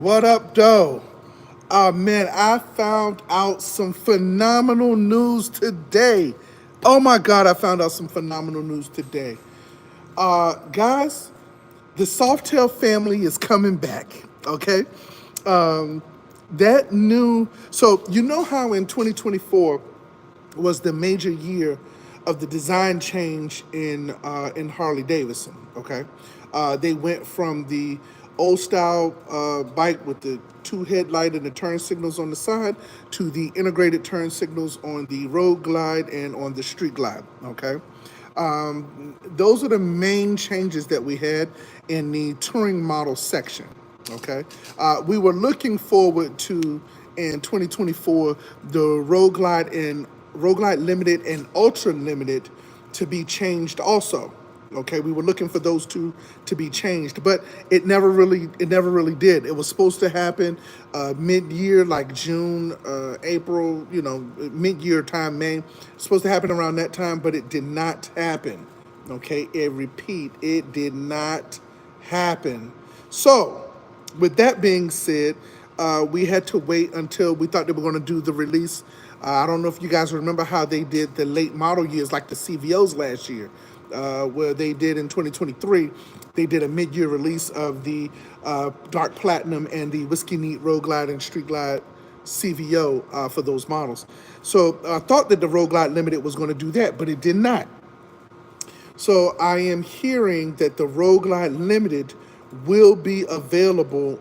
What up, though? Man, I found out some phenomenal news today. Oh my God, I found out some phenomenal news today. Guys, the Softail family is coming back, okay? Um, that new, so you know how in 2024 was the major year of the design change in Harley Davidson. Okay, they went from the old style bike with the two headlight and the turn signals on the side to the integrated turn signals on the road glide and on the street glide. Okay, those are the main changes that we had in the touring model section. Okay, we were looking forward to in 2024 the Road Glide and Road Glide Limited and Ultra Limited to be changed also. Okay, we were looking for those two to be changed, but it never really did. It was supposed to happen mid-year, like June, April, mid-year time, May. It's supposed to happen around that time, but it did not happen. Okay, and repeat, it did not happen. So, with that being said, we had to wait until we thought they were going to do the release. I don't know if you guys remember how they did the late model years, like the CVOs last year, where they did in 2023. They did a mid-year release of the Dark Platinum and the Whiskey Neat Road Glide and Street Glide CVO for those models. So I thought that the Road Glide Limited was going to do that, but it did not. So I am hearing that the Road Glide Limited will be available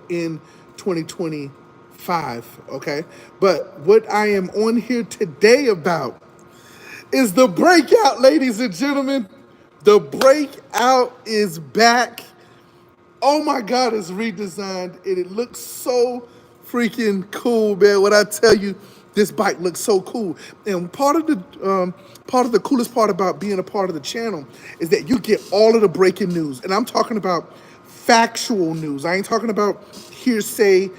in 2025. Okay, but what I am on here today about is the Breakout, ladies and gentlemen. The Breakout is back. Oh my God, it's redesigned and it looks so freaking cool, man. When I tell you, this bike looks so cool. And part of the coolest part about being a part of the channel is that you get all of the breaking news. And I'm talking about factual news. I ain't talking about hearsay,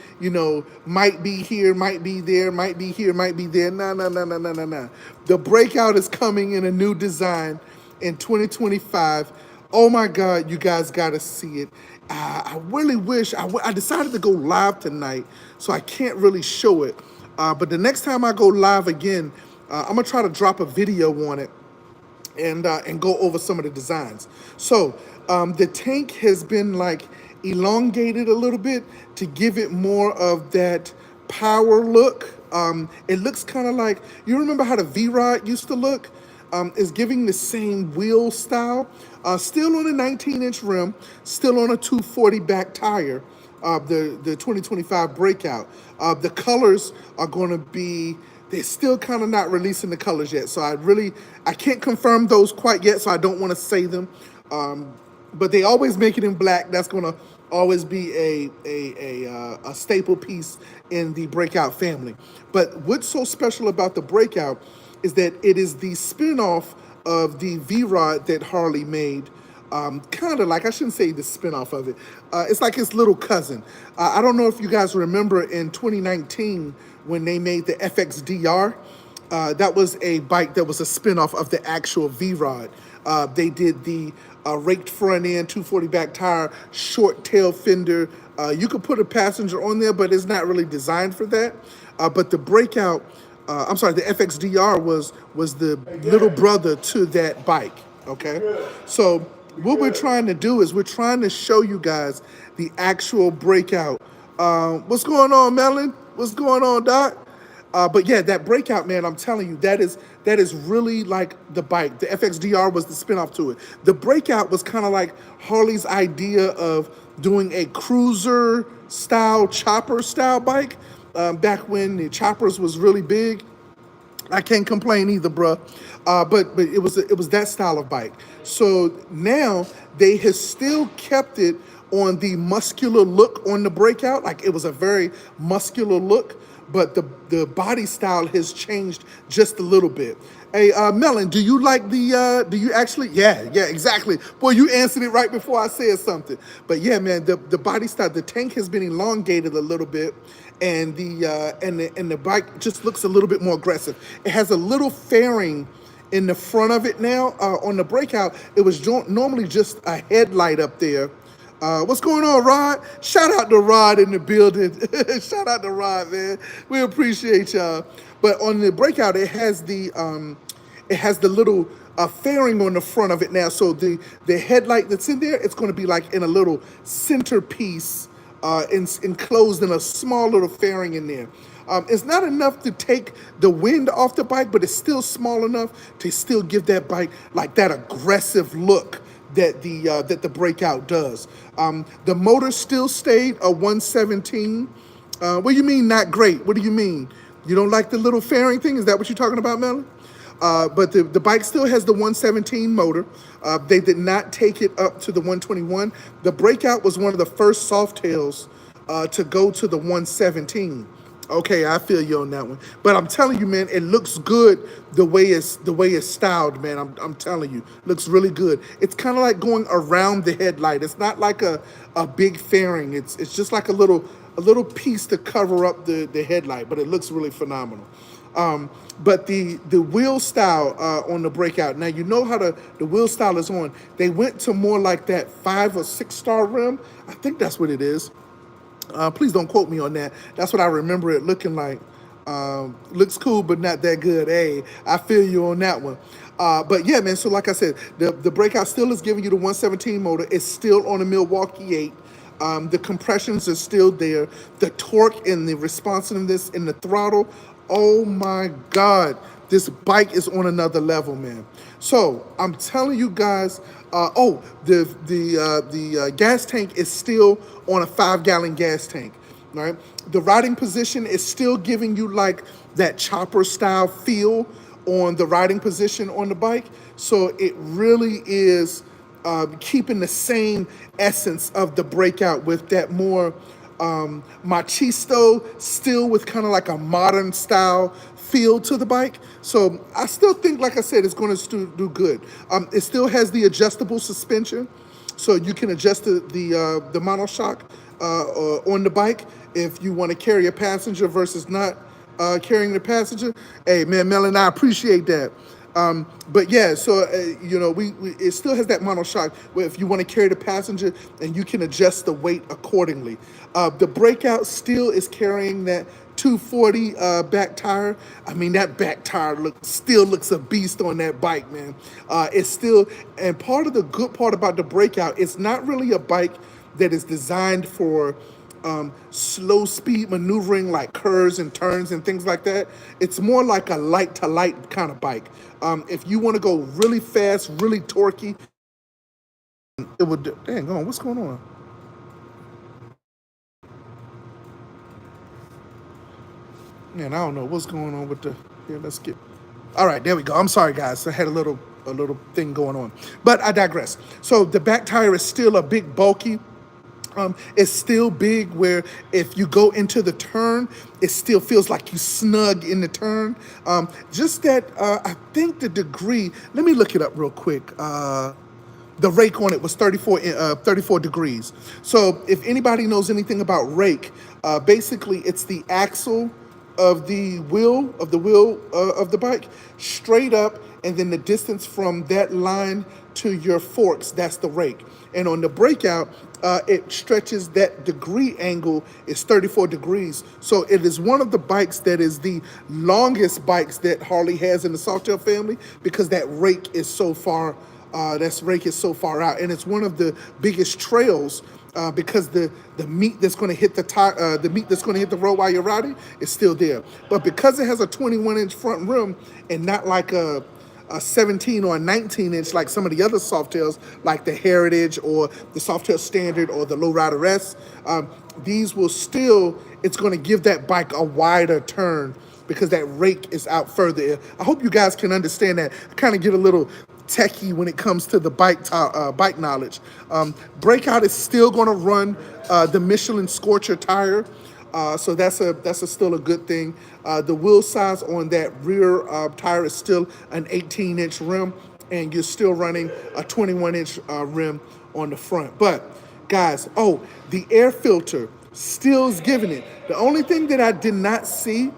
might be here, might be there, might be here, might be there. No, no, no, no, no, no, no. The Breakout is coming in a new design in 2025. Oh my God, you guys gotta see it. I really wish, I decided to go live tonight, so I can't really show it. But the next time I go live again, I'm gonna try to drop a video on it and go over some of the designs. So the tank has been like elongated a little bit to give it more of that power look. It looks kind of like, you remember how the V-Rod used to look? Is giving the same wheel style. Still on a 19-inch rim, still on a 240 back tire. The 2025 Breakout. The colors are going to be, they're still kind of not releasing the colors yet. So I can't confirm those quite yet, so I don't want to say them. But they always make it in black. That's going to always be a staple piece in the Breakout family. But what's so special about the Breakout is that it is the spin-off of the V-Rod that Harley made. Kind of like, I shouldn't say the spin-off of it. It's like his little cousin. I don't know if you guys remember in 2019 when they made the FXDR. That was a bike that was a spin-off of the actual V-Rod. They did the raked front end, 240 back tire, short tail fender. You could put a passenger on there, but it's not really designed for that. But the Breakout, the FXDR was the little brother to that bike, okay? So what we're trying to do is we're trying to show you guys the actual Breakout. What's going on, Melon? What's going on, Doc? But yeah, that Breakout, man, I'm telling you, that is really like the bike. The FXDR was the spinoff to it. The Breakout was kind of like Harley's idea of doing a cruiser style, chopper style bike. Back when the choppers was really big. I can't complain either, bruh. But it was that style of bike. So now they have still kept it on the muscular look on the Breakout. Like, it was a very muscular look, but the body style has changed just a little bit. Hey, Melon, do you like do you actually, yeah, exactly. Boy, you answered it right before I said something. But yeah, man, the body style, the tank has been elongated a little bit, and the bike just looks a little bit more aggressive. It has a little fairing in the front of it now. On the Breakout, it was normally just a headlight up there What's going on, Rod? Shout out to Rod in the building. Shout out to Rod, man. We appreciate y'all. But on the Breakout, it has the little fairing on the front of it now. So the headlight that's in there, it's going to be like in a little centerpiece, enclosed in a small little fairing in there. It's not enough to take the wind off the bike, but it's still small enough to still give that bike like that aggressive look that the Breakout does. The motor still stayed a 117. What do you mean not great? What do you mean? You don't like the little fairing thing? Is that what you're talking about, Melon? But the bike still has the 117 motor. They did not take it up to the 121. The Breakout was one of the first Softails to go to the 117. Okay, I feel you on that one. But I'm telling you, man, it looks good the way it's styled, man. I'm telling you, looks really good. It's kind of like going around the headlight. It's not like a big fairing. It's just like a little piece to cover up the headlight, but it looks really phenomenal. But the wheel style on the Breakout, now you know how the wheel style is on. They went to more like that 5 or 6 star rim. I think that's what it is. Please don't quote me on that. That's what I remember it looking like. Looks cool, but not that good. Hey, I feel you on that one. But yeah, man, so like I said, the Breakout still is giving you the 117 motor. It's still on a Milwaukee 8. The compressions are still there. The torque and the responsiveness in the throttle, oh my God, this bike is on another level, man. So I'm telling you guys, the gas tank is still on a 5-gallon gas tank, right? The riding position is still giving you like that chopper style feel on the riding position on the bike. So it really is keeping the same essence of the Breakout with that more machisto, still with kind of like a modern style feel to the bike. So I still think, like I said, it's going to do good. It still has the adjustable suspension, so you can adjust the monoshock on the bike if you want to carry a passenger versus not carrying the passenger. Hey, man, Melon, I appreciate that. But yeah, so you know, it still has that monoshock where if you want to carry the passenger, and you can adjust the weight accordingly. The Breakout still is carrying that 240 back tire. I mean, that back tire still looks a beast on that bike, man. It's still, and part of the good part about the Breakout, it's not really a bike that is designed for slow speed maneuvering like curves and turns and things like that. It's more like a light to light kind of bike. If you want to go really fast, really torquey, it would. Dang on, what's going on? Man, I don't know what's going on with the. Here, let's get. All right, there we go. I'm sorry, guys. I had a little thing going on, but I digress. So the back tire is still a big bulky. It's still big where if you go into the turn, it still feels like you snug in the turn. Just that, I think the degree, let me look it up real quick. The rake on it was 34 degrees. So if anybody knows anything about rake, basically it's the axle of the wheel of the bike straight up, and then the distance from that line to your forks, that's the rake. And on the Breakout, it stretches, that degree angle is 34 degrees. So it is one of the bikes that is the longest bikes that Harley has in the Softail family, because that rake is so far out, and it's one of the biggest trails. Because the meat that's going to hit the meat that's going to hit the road while you're riding is still there. But because it has a 21-inch front rim and not like a 17 or a 19-inch like some of the other Softails, like the Heritage or the Softail Standard or the Lowrider S, these will still, it's going to give that bike a wider turn because that rake is out further. I hope you guys can understand that. I kind of get a little techie when it comes to the bike knowledge. Breakout is still going to run the Michelin Scorcher tire, so that's still a good thing. The wheel size on that rear tire is still an 18-inch rim, and you're still running a 21-inch rim on the front. But guys, the air filter still is giving it. The only thing that I did not see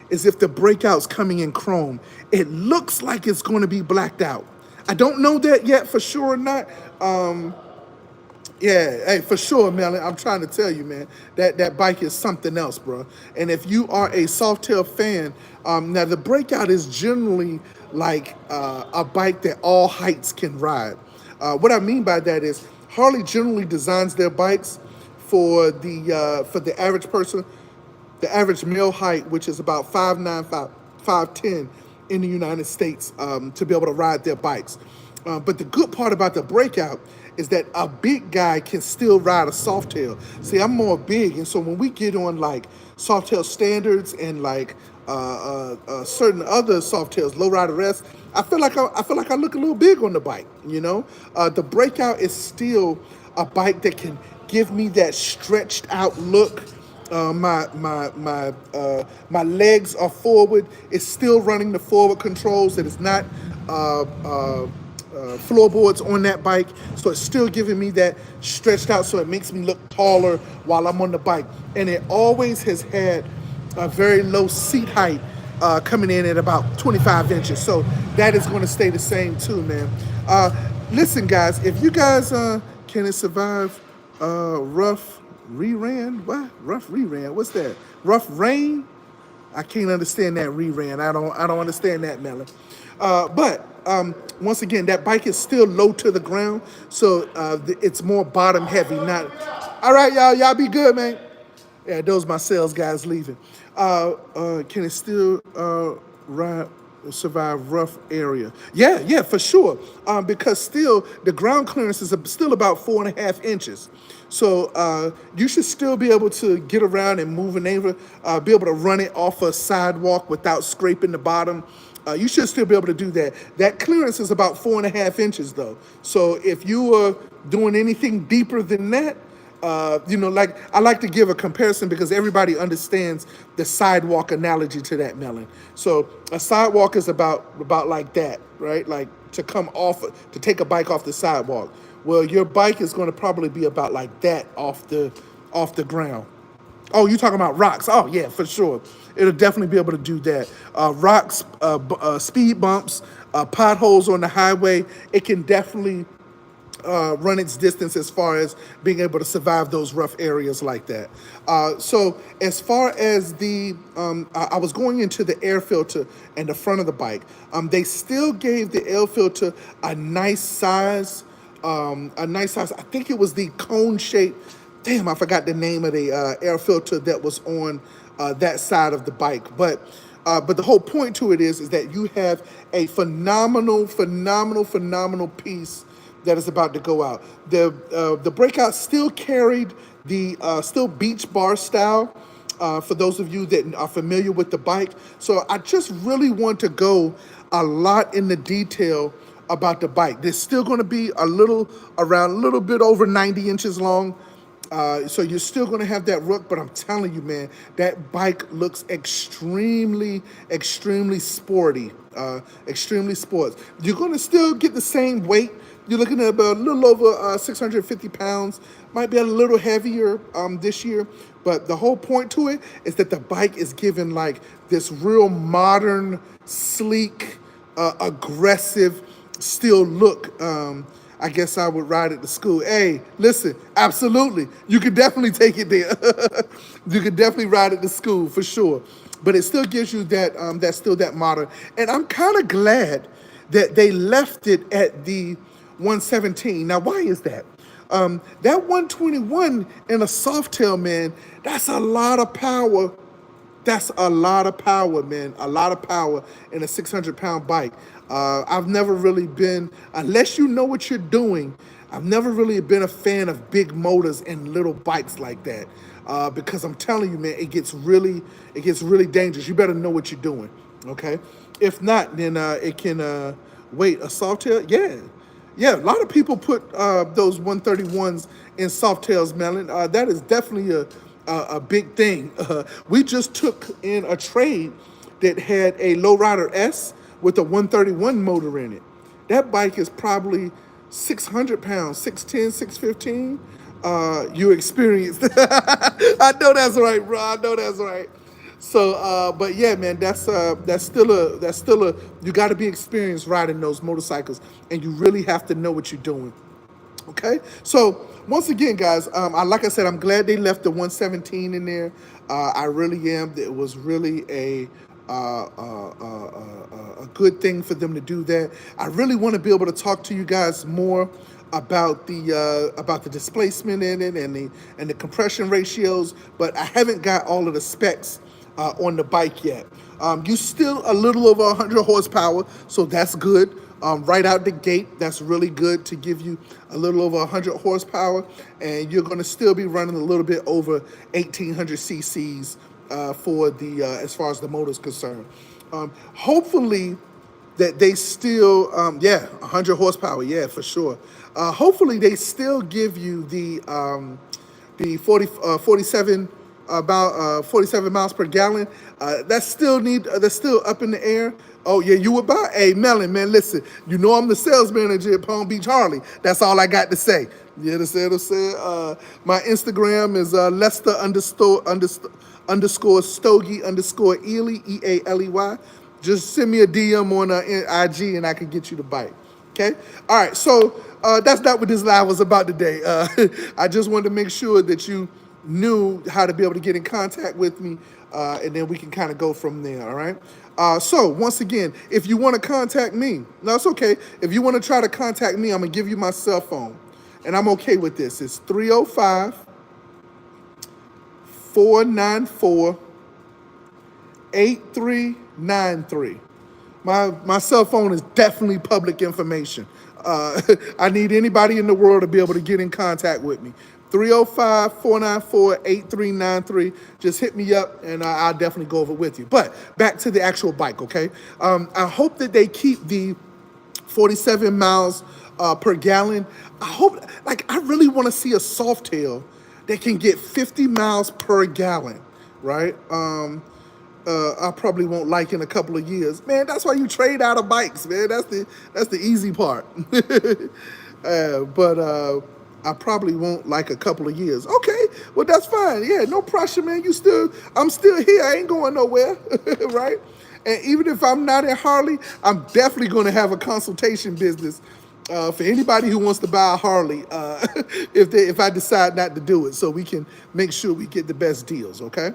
is if the Breakout's coming in chrome. It looks like it's going to be blacked out. I don't know that yet for sure or not. Yeah, hey, for sure, man. I'm trying to tell you, man, that bike is something else, bro. And if you are a Softail fan, now the Breakout is generally like a bike that all heights can ride. What I mean by that is Harley generally designs their bikes for the average person, the average male height, which is about 5'9", 5'10" in the United States, to be able to ride their bikes. But the good part about the Breakout is that a big guy can still ride a Softail. See, I'm more big, and so when we get on like Softail standards and like certain other Softails, lowrider S, I feel like I look a little big on the bike. You know, the Breakout is still a bike that can give me that stretched out look. My legs are forward. It's still running the forward controls. It is not floorboards on that bike, so it's still giving me that stretched out, so it makes me look taller while I'm on the bike. And it always has had a very low seat height, coming in at about 25 inches. So that is going to stay the same too, man. Listen, guys, if you guys can it survive rough reran? What? Rough reran? What's that? Rough rain? I can't understand that reran. I don't understand that, Melon. But once again, that bike is still low to the ground, so it's more bottom heavy. Not all right, y'all. Y'all be good, man. Yeah, those my sales guys leaving. Can it still ride, survive rough area? Yeah, yeah, for sure. Because still the ground clearance is still about 4.5 inches. So you should still be able to get around and move a neighbor, be able to run it off a sidewalk without scraping the bottom. You should still be able to do that. That clearance is about 4.5 inches though. So if you are doing anything deeper than that, you know, like I like to give a comparison because everybody understands the sidewalk analogy to that, Melon. So a sidewalk is about like that, right? Like to come off, to take a bike off the sidewalk. Well, your bike is going to probably be about like that off the ground. Oh, you talking about rocks? Oh, yeah, for sure. It'll definitely be able to do that. Rocks, speed bumps, potholes on the highway. It can definitely run its distance as far as being able to survive those rough areas like that. So as far as I was going into the air filter and the front of the bike. They still gave the air filter a nice size. I think it was the cone shape. Damn, I forgot the name of the air filter that was on that side of the bike. But the whole point to it is that you have a phenomenal piece that is about to go out. The Breakout still carried the still beach bar style. For those of you that are familiar with the bike. So I just really want to go a lot in the detail about the bike. There's still going to be a little bit over 90 inches long. So you're still going to have that rook, but I'm telling you, man, that bike looks extremely sporty, extremely sports. You're going to still get the same weight. You're looking at about a little over 650 pounds. Might be a little heavier this year, but the whole point to it is that the bike is given like this real modern, sleek, aggressive, still look. I guess I would ride it to school. Hey, listen, absolutely. You could definitely take it there. You could definitely ride it to school for sure. But it still gives you that modern. And I'm kind of glad that they left it at the 117. Now, why is that? That 121 in a Softail, man, that's a lot of power. That's a lot of power, man. A lot of power in a 600-pound bike. I've never really been, unless you know what you're doing, I've never really been a fan of big motors and little bikes like that. Because I'm telling you, man, it gets really dangerous. You better know what you're doing, okay? If not, then it can, wait, a Softail? Yeah. Yeah, a lot of people put those 131s in Softails, Melon. That is definitely a big thing. We just took in a trade that had a lowrider S with a 131 motor in it. That bike is probably 600 pounds, 610, 615. You experienced. I know that's right, bro. I know that's right. So, but yeah, man, that's still a. You got to be experienced riding those motorcycles, and you really have to know what you're doing. Okay, so once again, guys, like I said, I'm glad they left the 117 in there. I really am. It was really a good thing for them to do that. I really want to be able to talk to you guys more about the displacement in it and the compression ratios, but I haven't got all of the specs on the bike yet. You still a little over 100 horsepower, so that's good. Right out the gate, that's really good to give you a little over 100 horsepower, and you're going to still be running a little bit over 1,800 cc's for the as far as the motor is concerned. Hopefully that they still, 100 horsepower, yeah, for sure. Hopefully they still give you the 47 about 47 miles per gallon. That's still up in the air. Oh yeah, you about? Hey Melon, man, listen, you know I'm the sales manager at Palm Beach Harley. That's all I got to say. You understand what I'm saying? My Instagram is Lester underscore Stogie underscore Ely, EALEY. Just send me a DM on IG and I can get you the bike. Okay? All right, so that's not what this live was about today. I just wanted to make sure that you knew how to be able to get in contact with me, and then we can kind of go from there, all right? So once again, if you want to contact me, no, it's okay. If you want to try to contact me, I'm going to give you my cell phone, and I'm okay with this. It's 305-494-8393. My cell phone is definitely public information. I need anybody in the world to be able to get in contact with me. 305-494-8393. Just hit me up and I'll definitely go over with you. But back to the actual bike, okay? I hope that they keep the 47 miles per gallon. I really want to see a Softail that can get 50 miles per gallon, right? I probably won't like in a couple of years. Man, that's why you trade out of bikes, man. That's the easy part. But I probably won't like a couple of years. Okay, well that's fine. Yeah, no pressure, man. I'm still here. I ain't going nowhere, right? And even if I'm not in Harley, I'm definitely going to have a consultation business for anybody who wants to buy a Harley if I decide not to do it, so we can make sure we get the best deals. Okay.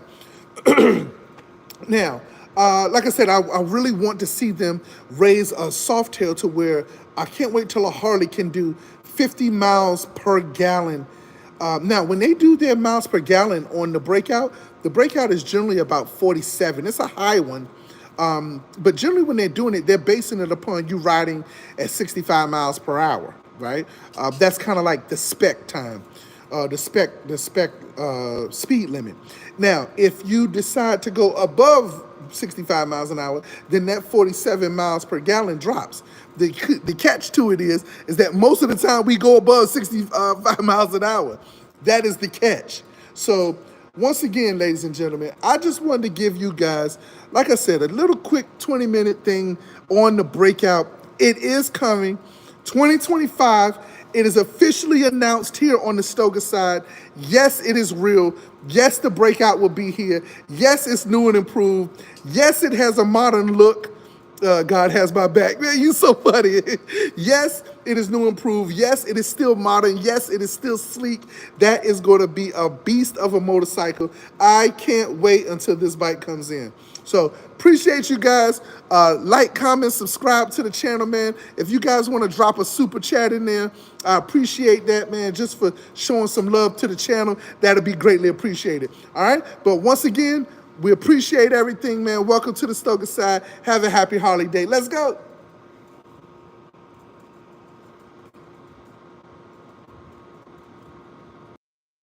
Now, like I said, I really want to see them raise a Softail to where I can't wait till a Harley can do 50 miles per gallon. Now, when they do their miles per gallon on the Breakout is generally about 47. It's a high one. But generally when they're doing it, they're basing it upon you riding at 65 miles per hour, right? That's kind of like the spec time, the spec speed limit. Now, if you decide to go above 65 miles an hour, then that 47 miles per gallon drops. The catch to it is that most of the time we go above 65 miles an hour. That is the catch. So once again, ladies and gentlemen, I just wanted to give you guys, like I said, a little quick 20-minute thing on the Breakout. It is coming, 2025. It is officially announced here on the STOGICIDE. Yes, it is real. Yes, the Breakout will be here. Yes, it's new and improved. Yes, it has a modern look. God has my back. Man, you so funny. Yes, it is new and improved. Yes, it is still modern. Yes, it is still sleek. That is going to be a beast of a motorcycle. I can't wait until this bike comes in. So appreciate you guys. Like, comment, subscribe to the channel, man. If you guys want to drop a super chat in there, I appreciate that, man, just for showing some love to the channel. That'll be greatly appreciated. All right. But once again, we appreciate everything, man. Welcome to the STOGICIDE. Have a happy Harley day. Let's go.